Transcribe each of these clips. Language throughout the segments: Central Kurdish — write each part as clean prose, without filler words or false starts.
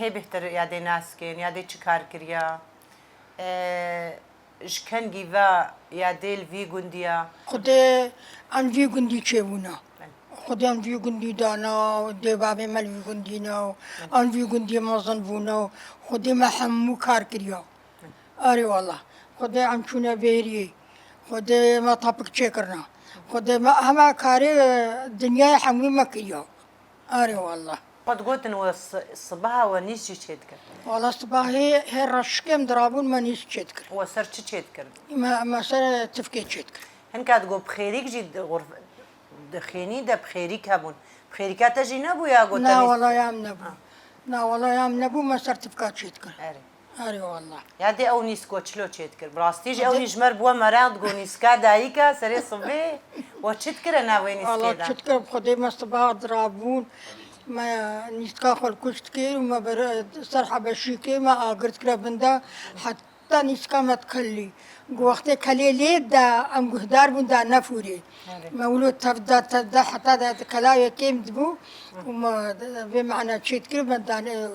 هی بهتر یادی ناسکن یادی چی کار کریا شکنگی و یادی الوی گندیا خود آن وی گندی چه بونا خود آن وی گندی دانا دیواب مال وی گندی ناو آن وی گندی مازن بونا خود ما همو کار کریا آره والله خود آن چونه بیری خود ما طبق چه کرنا خود ما همه کاری دنیای همه ما کریا آره والله قد قلت إنه الصباح ونيس شيء تكر والله صباحي هي رشكم درابون ما نيس تشتكر هو صار شيء تكر ما صار تفكير تشتكر هن كاد جو بخيريك جد غرف دخيني ده بخيريك هبون بخيريكات تجي نبو يا قلت لا والله يا نبو لا والله يا نبو ما صار تفكير تشتكر أري أري والله يا دي أو نيس كوتشلو تشتكر براستيج أو نيجمر بوا مراد جو نيسكا دايكا سري صبي وتشتكر أنا وين والله نيسكا تشتكر بخدي ما صباح درابون ما نيسكا خل كشتكي وما بر صرحة بشيكي ما أقدر كلا بندا حتى نيسكا ما تكلي وقت كلي ليد دا أم جهدار بندا نفوري مولود تبدا حتى دا كلاوي كيم دبو وما بمعنى تشتكر بندا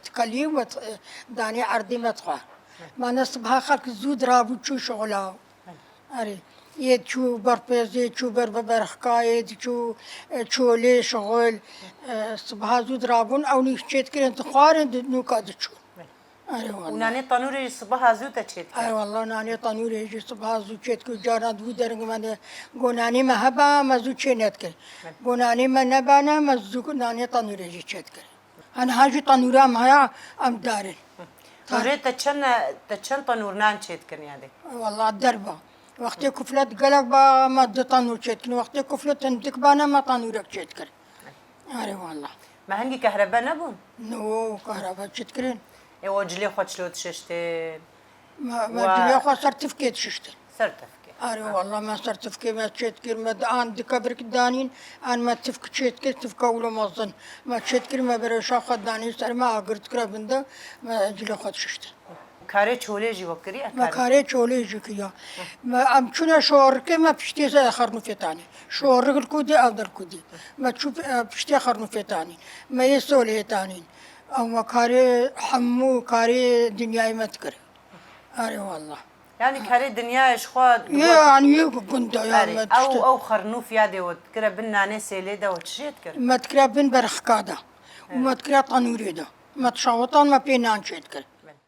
تكلي وما داني عرضي ما تقع ما نصبها خلق زود رابو تشو شغلها أري يد شو بربزي شو بربرخكايد شو لي شغل صبها زود رابون أو نيشتت كرن تخارن نوكاد شو أي والله وناني طنوري الصباح زوتا تشتكر أي والله ناني طنور يجي صبها زود شت كل جارنا دو درج من قناني ما هبا ما زود شنت كر قناني ما نبانا ما زود ناني طنور يجي شت كر أنا هاجي طنورا معايا أم دارين نوريت تشن طنور نان تشتكر يعني والله الدربة وقت كفلت قلق با ما طنور تشتكن وقت كفلت عندك بانا ما طنورك تشتكر أري والله ما هنجي كهرباء نبون نو كهرباء تشتكرين وجلي خوتشلو تشتين ما جلي خو سرتفكيت ششتن صار تفكير أري والله ما سرتفكيت ما تشتكر ما آن دكبرك دانين آن ما تفك تشتكر تفك ولا ما ظن ما تشتكر ما برشا خد دانين سر ما أقدر كرا بندا ما جلي خو ششتن كاري تشولي جي وكري ما كاري تشولي جكيا ما أم شنا شورك ما بشتي زي خرنو فتاني شورك الكودي أقدر كودي ما تشوف بشتي خرنو فتاني ما يسولي تاني أو ما كاري حمو كاري دنياي ما تكر أري والله يعني كاري دنيا إشخوات يعني كنت يا ما أو خرنوف يادي وتكرا بنا نسي ليدا وتشيت كر ما تكرا بن برخكادا وما تكرا طنوريدا ما تشاوطان ما بينان شيت كر